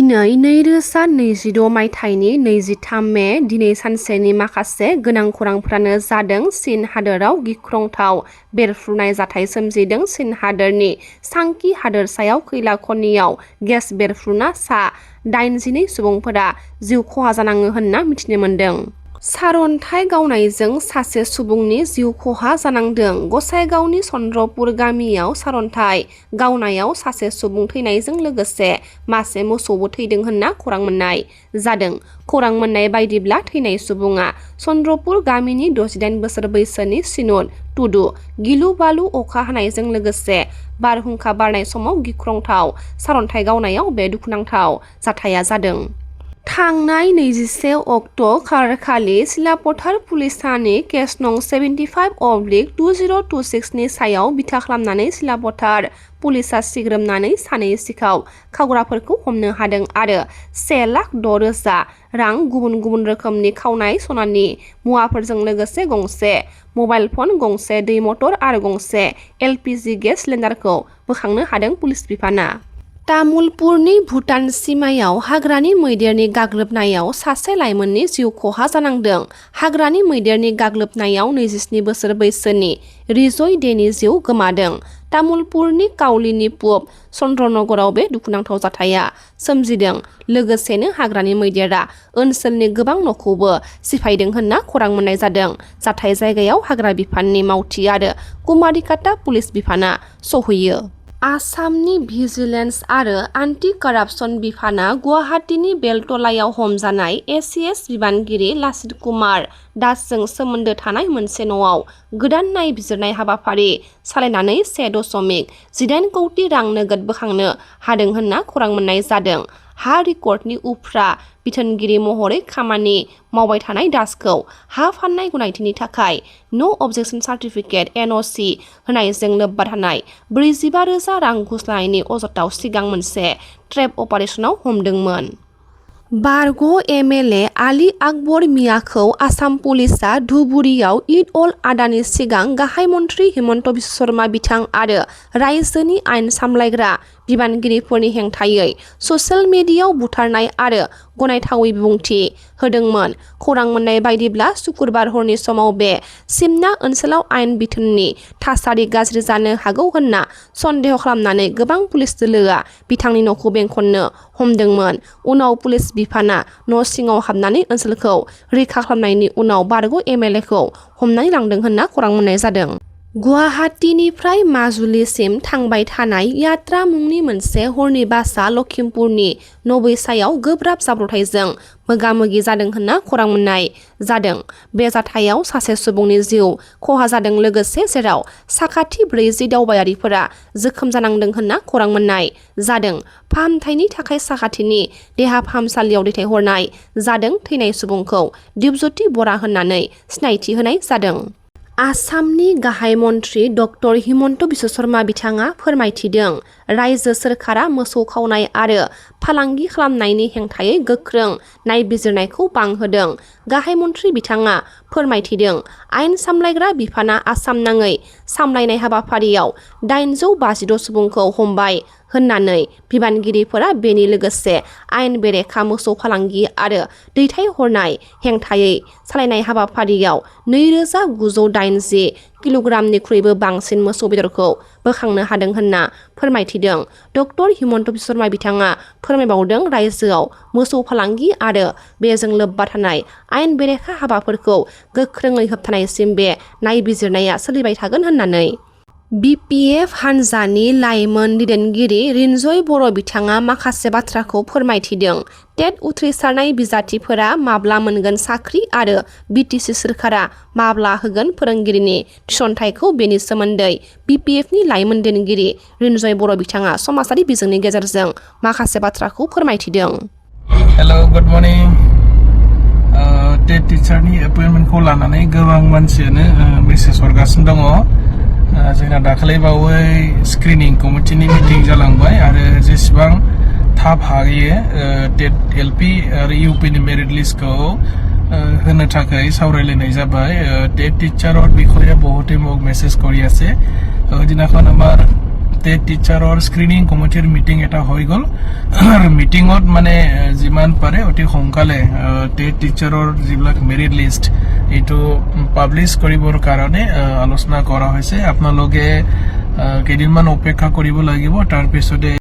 दिनै 2026 मायथाइनि 23 मे दिनै सानसेनि माखासे गोनां खौरांफ्रानो जादों चीन हादोराव गिख्रंथाव बेरफ्रुनाय जाथाय सोमजिदों। चीन हादोरनि सांकी हादोरसायाव खैला खनियाव गेस बेरफ्रुना सा 82 सुबुंफोरा जिउ खहा जानाङो होनना मिथिनो मोन्दों। सारअन्थाइ गावनायजों सासे सुबुंनि जिउ खहा जानांदों। गसाइगावनि चन्द्रपुर गामियाव सारअन्थाइ गावनायाव सासे सुबुं थैनायजों लोगोसे मासे मोसौबो थैदों होनना खौरां मोननाय जादों। खौरां मोननाय बायदिब्ला थैनाय सुबुङा चन्द्रपुर गामिनि 68 बोसोर बैसोनि सिनुत टुडु। गिलु बालु अखा हानायजों लोगोसे बारहुंखा बारनाय समाव गिख्रंथाव सारअन्थाइ गावनायाव बे दुखुनांथाव जाथाया जादों। थांनाय 21 अक्ट' खालारखालि सिलापथार पुलिसानि केस नं 75/2026 नि सायाव बिथा खालामनानै सिलापथार पुलिसा सिग्रोमनानै सानै सिखाव खावग्राफोरखौ हमनो हादों आरो 1,06,000 रां गुबुन गुबुन रोखोमनि खावनाय सनानि मुवाफोरजों लोगोसे गंसे मबाइल फन, गंसे दै मटर आरो गंसे LPG गेस सिलिन्डारखौ बोखांनो हादों पुलिस बिफाना। तामुलपुरनि भुटान सिमायाव हाग्रानि मैदेरनि गाग्लोबनायाव सासे लाइमोननि जिउ खहा जानांदों। हाग्रानि मैदेरनि गाग्लोबनायाव 27 बोसोर बैसोनि रिजय डेनि जिउ गोमादों। तामुलपुरनि काउलिनि पुब चन्द्रनगराव बे दुखुनांथाव जाथाया सोमजिदों। लोगोसेनो हाग्रानि मैदेरा ओनसोलनि गोबां न'खौबो सिफायदों होनना खौरां मोननाय जादों। जाथाय जायगायाव हाग्रा बिफाननि मावथि आरो कुमारिकाटा पुलिस बिफाना सौहैयो। आसामनि भिजिलेन्स आरो एन्टि कारापसन बिफाना गुवाहाटीनि बेलतलायाव हमजानाय ACS बिबानगिरि लासित कुमार दासजों सोमोन्दो थानाय मोनसे न'आव गोदान नायबिजिरनाय हाबाफारि सालायनानै 1.18 कौटि रां नोगोद बोखांनो हादों होनना खौरां मोननाय जादों। हा रिकर्डनि उफ्रा बिथोनगिरि महरै खामानि मावबाय थानाय दासखौ हा फाननाय गनायथिनि थाखाय नो अबजेक्सन सार्टिफिकेट NOC होनायजों लोब्बा थानाय 45,000 रां घुस लानायनि अजदाव सिगां मोनसे ट्रेप अपारेशनाव हमदोंमोन। बारग' MLA आली आकबर मियाखौ आसाम पुलिसा धुबुरीयाव ईद अल आदानि सिगां गाहाय मन्थ्रि हिमन्त बिश्व शर्मा बिथां आरो रायजोनि आयेन सामलायग्रा बिबानगिरिफोरनि हेंथायै ससियेल मिडियायाव बुथारनाय आरो गनायथावै बिबुंथि होदोंमोन। खौरां मोननाय बायदिब्ला सुक्रुबार हरनि समाव बे सिमना ओनसोलाव आयेन बिथोननि थासारि गाज्रि जानो हागौ होनना सन्देह खालामनानै गोबां पुलिस दोलोआ बिथांनि न'खौ बेंखननो हमदोंमोन। उनाव पुलिस बिफाना न' सिङाव हाबनानै ओनसोलखौ रैखा खालामनायनि उनाव बारग' MLAखौ हमनानै लांदों होनना खौरां मोननाय जादों। गुवाहाटीनिफ्राय माजुलिसिम थांबाय थानाय यात्रा मुंनि मोनसे हरनि बासआ लखिमपुरनि नबैसायाव गोब्राब जाब्रबथायजों मोगा-मोगि जादों होनना खौरां मोननाय जादों। बे जाथायाव सासे सुबुंनि जिउ खहा जादों लोगोसे जेराव साखाथि 40 दावबायारिफोरा जोखोम जानांदों होनना खौरां मोननाय जादों। फाहामथायनि थाखाय साखाथिनि देहा फाहामसालियाव दैथायहरनाय जादों। थैनाय सुबुंखौ दिपज्योति बरा होननानै सिनायथि होनाय जादों। आसामनि गाहाय मन्थ्रि डक्टर हिमन्त बिश्व शर्मा बिथाङा फोरमायथिदों रायजो सोरखारा मोसौ खावनाय आरो फालांगि खालामनायनि हेंथायै गोख्रों नायबिजिरनायखौ बांहोदों। गाहाय मन्थ्रि बिथाङा फोरमायथिदों आयेन सामलायग्रा बिफाना आसाम नाङै सामलायनाय हाबाफारियाव 856 सुबुंखौ हमबाय होननानै बिबानगिरिफोरा बेनि लोगोसे आयेन बेरेखा मोसौ फालांगि आरो दैथायहरनाय हेंथायै सालायनाय हाबाफारियाव 2,980 किल'ग्रामनिख्रुइबो बांसिन मोसौ बेदरखौ बोखांनो हादों होनना फोरमायथिदों। डक्टर हिमन्त बिश्व शर्मा बिथाङा फोरमायबावदों रायजोआव मोसौ फालांगि आरो बेजों लोब्बा थानाय आयेन बेरेखा हाबाफोरखौ गोख्रोङै होबथानायसिम बे नायबिजिरनाया सोलिबाय थागोन होननानै। BPF हानजानि लाइमोन दैदेनगिरि रिन्जय बर' बिथाङा माखासे बाथ्राखौ फोरमायथिदों। टेट उथ्रिसारनाय बिजाथिफोरा माब्ला मोनगोन साख्रि आरो BTC सोरखारा माब्ला होगोन फोरोंगिरिनि थिसनथाइखौ बेनि सोमोन्दै BPFनि लाइमोन दैदेनगिरि रिन्जय बर' बिथाङा समाजारि बिजोंनि गेजेरजों माखासे बाथ्राखौ फोरमायथिदों। Hello good morning. टेट टिचारनि एपइन्टमेन्टखौ लानानै गोबां मानसियानो मेसेज हरगासिनो दङ। जोंना दाखालि बावै स्क्रिनिं कमिटिनि मिटिं जालांबाय आरो जेसेबां थाब हायो टेट LP आरो UPनि मेरिट लिस्टखौ होनो थाखाय सावरायलायनाय जाबाय। टेट টিচাৰৰ বিষয়ে বহুতে মোক মেছেজ কৰি আছে। সেইদিনাখন আমাৰ টেট টিচাৰৰ স্ক্ৰিনিং কমিটিৰ মিটিং এটা হৈ গ'ল আৰু মিটিঙত মানে যিমান পাৰে অতি সোনকালে টেট টিচাৰৰ যিবিলাক মেৰিট লিষ্ট এইটো পাব্লিছ কৰিবৰ কাৰণে আলোচনা কৰা হৈছে আপোনালোকে কেইদিনমান অপেক্ষা কৰিব লাগিব তাৰ পিছতে